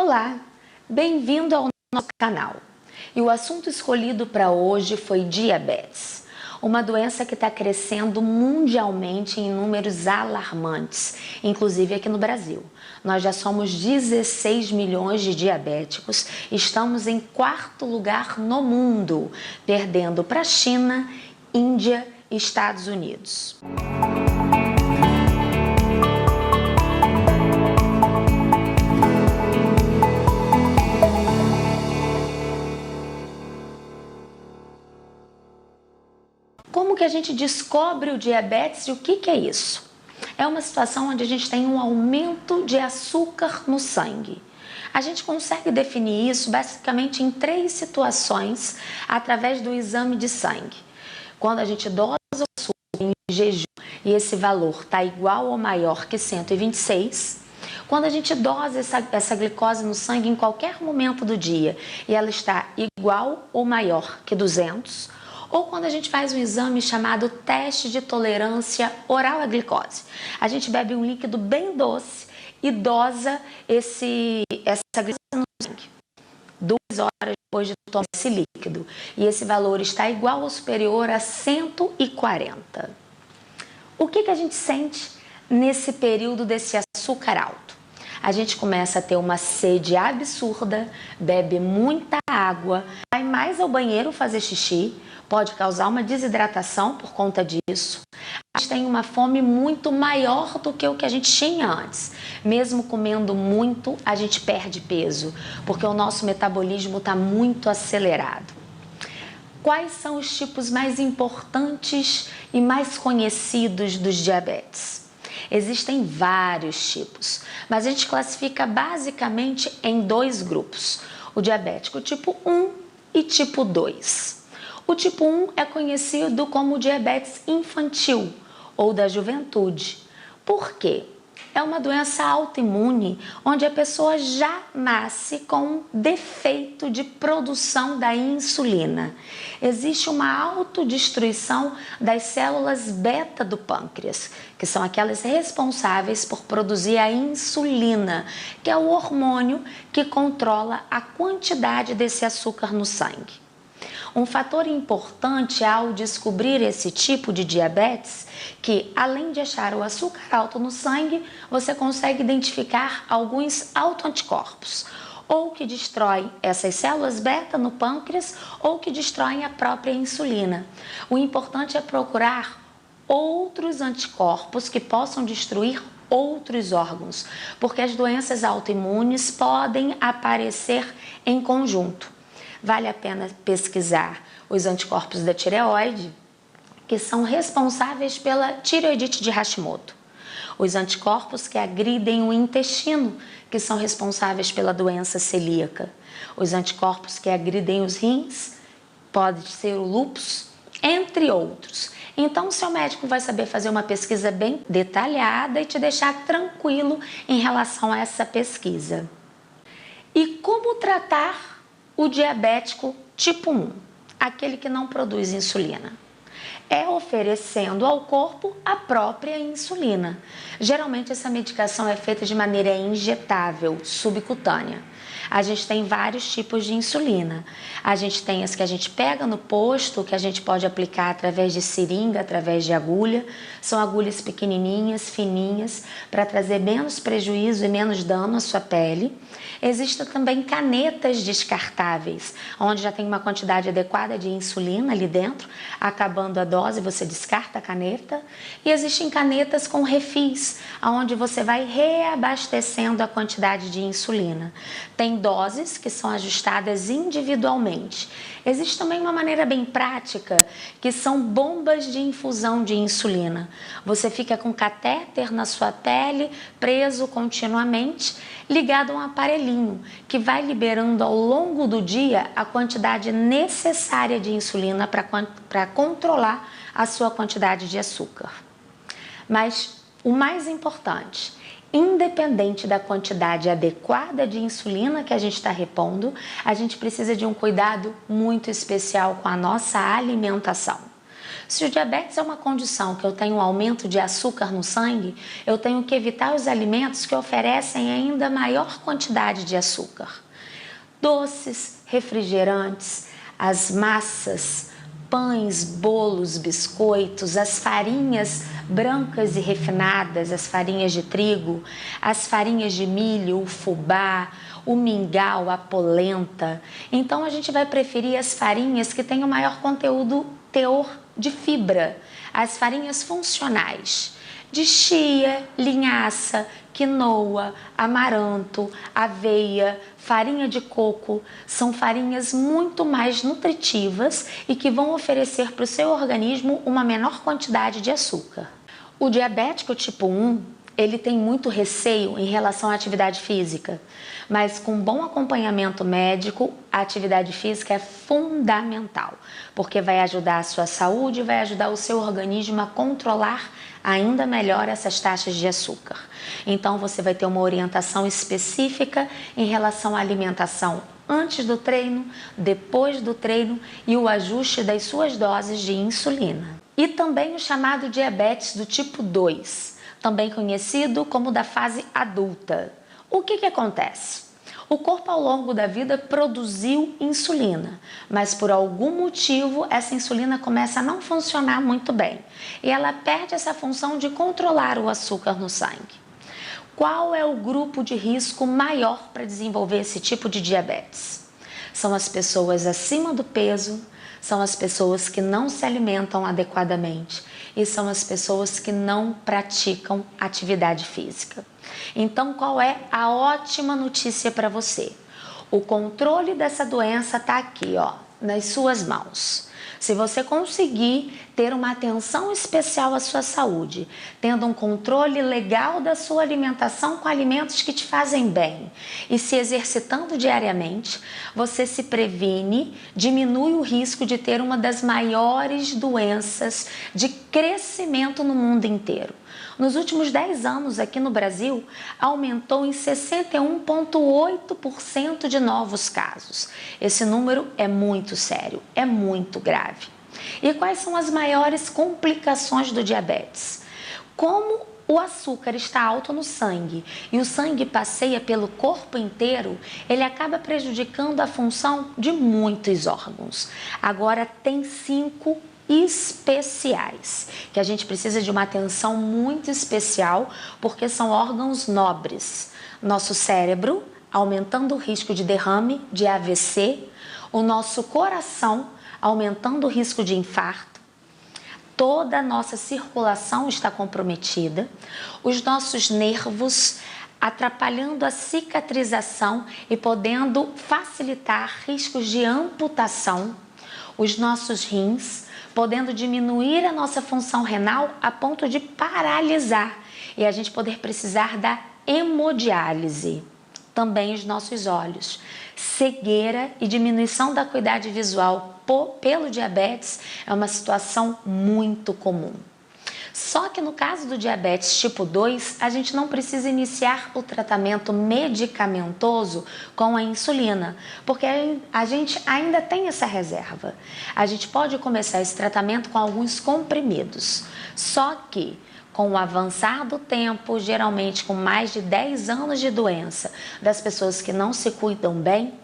Olá, bem-vindo ao nosso canal. E o assunto escolhido para hoje foi diabetes, uma doença que está crescendo mundialmente em números alarmantes, inclusive aqui no Brasil. Nós já somos 16 milhões de diabéticos, estamos em quarto lugar no mundo, perdendo para a China, Índia e Estados Unidos. Como que a gente descobre o diabetes e o que é isso? É uma situação onde a gente tem um aumento de açúcar no sangue. A gente consegue definir isso basicamente em 3 situações através do exame de sangue. Quando a gente dosa o açúcar em jejum e esse valor está igual ou maior que 126, quando a gente dosa essa glicose no sangue em qualquer momento do dia e ela está igual ou maior que 200, ou quando a gente faz um exame chamado teste de tolerância oral à glicose. A gente bebe um líquido bem doce e dosa essa glicose no sangue 2 horas depois de tomar esse líquido. E esse valor está igual ou superior a 140. O que a gente sente nesse período desse açúcar alto? A gente começa a ter uma sede absurda, bebe muita água, vai mais ao banheiro fazer xixi, pode causar uma desidratação por conta disso. A gente tem uma fome muito maior do que o que a gente tinha antes. Mesmo comendo muito, a gente perde peso, porque o nosso metabolismo está muito acelerado. Quais são os tipos mais importantes e mais conhecidos dos diabetes? Existem vários tipos, mas a gente classifica basicamente em 2 grupos, o diabético tipo 1 e tipo 2. O tipo 1 é conhecido como diabetes infantil ou da juventude. Por quê? É uma doença autoimune onde a pessoa já nasce com um defeito de produção da insulina. Existe uma autodestruição das células beta do pâncreas, que são aquelas responsáveis por produzir a insulina, que é o hormônio que controla a quantidade desse açúcar no sangue. Um fator importante ao descobrir esse tipo de diabetes, que além de achar o açúcar alto no sangue, você consegue identificar alguns autoanticorpos, ou que destroem essas células beta no pâncreas, ou que destroem a própria insulina. O importante é procurar outros anticorpos que possam destruir outros órgãos, porque as doenças autoimunes podem aparecer em conjunto. Vale a pena pesquisar os anticorpos da tireoide, que são responsáveis pela tireoidite de Hashimoto. Os anticorpos que agridem o intestino, que são responsáveis pela doença celíaca. Os anticorpos que agridem os rins, pode ser o lúpus, entre outros. Então, o seu médico vai saber fazer uma pesquisa bem detalhada e te deixar tranquilo em relação a essa pesquisa. E como tratar o diabético tipo 1, aquele que não produz insulina? É oferecendo ao corpo a própria insulina. Geralmente essa medicação é feita de maneira injetável, subcutânea. A gente tem vários tipos de insulina. A gente tem as que a gente pega no posto, que a gente pode aplicar através de seringa, através de agulha. São agulhas pequenininhas, fininhas, para trazer menos prejuízo e menos dano à sua pele. Existem também canetas descartáveis, onde já tem uma quantidade adequada de insulina ali dentro. Acabando a dose, você descarta a caneta. E existem canetas com refis, onde você vai reabastecendo a quantidade de insulina. Tem doses que são ajustadas individualmente. Existe também uma maneira bem prática, que são bombas de infusão de insulina. Você fica com catéter na sua pele, preso continuamente, ligado a um aparelhinho, que vai liberando ao longo do dia a quantidade necessária de insulina para controlar a sua quantidade de açúcar. Mas o mais importante, independente da quantidade adequada de insulina que a gente está repondo, a gente precisa de um cuidado muito especial com a nossa alimentação. Se o diabetes é uma condição que eu tenho um aumento de açúcar no sangue, eu tenho que evitar os alimentos que oferecem ainda maior quantidade de açúcar. Doces, refrigerantes, as massas, pães, bolos, biscoitos, as farinhas brancas e refinadas, as farinhas de trigo, as farinhas de milho, o fubá, o mingau, a polenta. Então a gente vai preferir as farinhas que têm o maior teor de fibra, as farinhas funcionais, de chia, linhaça, quinoa, amaranto, aveia, farinha de coco. São farinhas muito mais nutritivas e que vão oferecer para o seu organismo uma menor quantidade de açúcar. O diabético tipo 1, ele tem muito receio em relação à atividade física, mas com bom acompanhamento médico, a atividade física é fundamental, porque vai ajudar a sua saúde, vai ajudar o seu organismo a controlar ainda melhor essas taxas de açúcar. Então você vai ter uma orientação específica em relação à alimentação antes do treino, depois do treino e o ajuste das suas doses de insulina. E também o chamado diabetes do tipo 2, também conhecido como da fase adulta. O que acontece? O corpo ao longo da vida produziu insulina, mas por algum motivo essa insulina começa a não funcionar muito bem e ela perde essa função de controlar o açúcar no sangue. Qual é o grupo de risco maior para desenvolver esse tipo de diabetes? São as pessoas acima do peso, são as pessoas que não se alimentam adequadamente e são as pessoas que não praticam atividade física. Então, qual é a ótima notícia para você? O controle dessa doença está aqui, ó, nas suas mãos. Se você conseguir ter uma atenção especial à sua saúde, tendo um controle legal da sua alimentação com alimentos que te fazem bem e se exercitando diariamente, você se previne, diminui o risco de ter uma das maiores doenças de crescimento no mundo inteiro. Nos últimos 10 anos, aqui no Brasil, aumentou em 61,8% de novos casos. Esse número é muito sério, é muito grave. E quais são as maiores complicações do diabetes? Como o açúcar está alto no sangue e o sangue passeia pelo corpo inteiro, ele acaba prejudicando a função de muitos órgãos. Agora tem 5 especiais, que a gente precisa de uma atenção muito especial, porque são órgãos nobres. Nosso cérebro, aumentando o risco de derrame, de AVC, o nosso coração, aumentando o risco de infarto, toda a nossa circulação está comprometida, os nossos nervos atrapalhando a cicatrização e podendo facilitar riscos de amputação, os nossos rins, podendo diminuir a nossa função renal a ponto de paralisar e a gente poder precisar da hemodiálise. Também os nossos olhos, cegueira e diminuição da acuidade visual pelo diabetes é uma situação muito comum. Só que no caso do diabetes tipo 2, a gente não precisa iniciar o tratamento medicamentoso com a insulina, porque a gente ainda tem essa reserva. A gente pode começar esse tratamento com alguns comprimidos, só que com o avançar do tempo, geralmente com mais de 10 anos de doença, das pessoas que não se cuidam bem,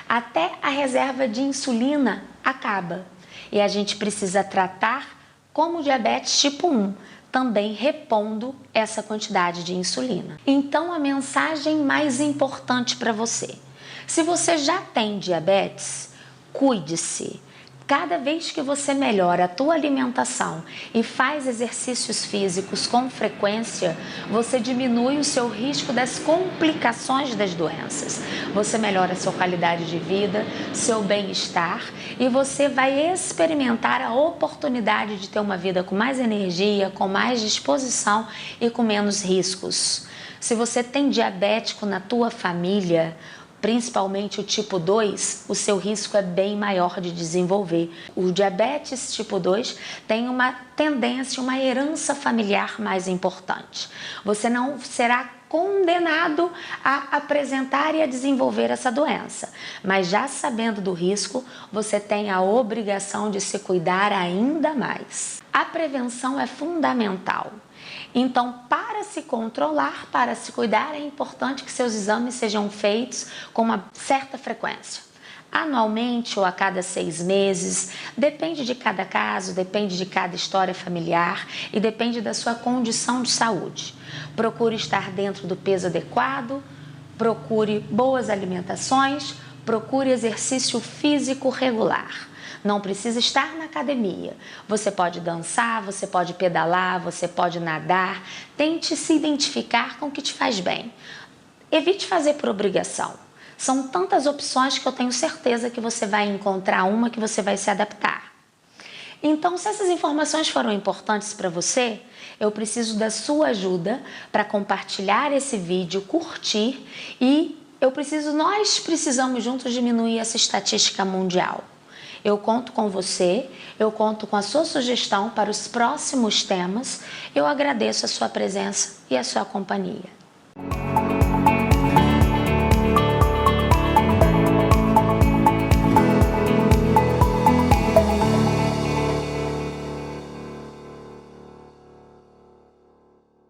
até a reserva de insulina acaba. E a gente precisa tratar como diabetes tipo 1, também repondo essa quantidade de insulina. Então, a mensagem mais importante para você: se você já tem diabetes, cuide-se. Cada vez que você melhora a tua alimentação e faz exercícios físicos com frequência, você diminui o seu risco das complicações das doenças. Você melhora a sua qualidade de vida, seu bem-estar e você vai experimentar a oportunidade de ter uma vida com mais energia, com mais disposição e com menos riscos. Se você tem diabético na tua família, principalmente o tipo 2, o seu risco é bem maior de desenvolver. O diabetes tipo 2 tem uma tendência, uma herança familiar mais importante. Você não será condenado a apresentar e a desenvolver essa doença. Mas já sabendo do risco, você tem a obrigação de se cuidar ainda mais. A prevenção é fundamental. Então, para se controlar, para se cuidar, é importante que seus exames sejam feitos com uma certa frequência. Anualmente ou a cada 6 meses, depende de cada caso, depende de cada história familiar e depende da sua condição de saúde. Procure estar dentro do peso adequado, procure boas alimentações, procure exercício físico regular. Não precisa estar na academia. Você pode dançar, você pode pedalar, você pode nadar. Tente se identificar com o que te faz bem. Evite fazer por obrigação. São tantas opções que eu tenho certeza que você vai encontrar uma que você vai se adaptar. Então, se essas informações foram importantes para você, eu preciso da sua ajuda para compartilhar esse vídeo, curtir e nós precisamos juntos diminuir essa estatística mundial. Eu conto com você, eu conto com a sua sugestão para os próximos temas. Eu agradeço a sua presença e a sua companhia.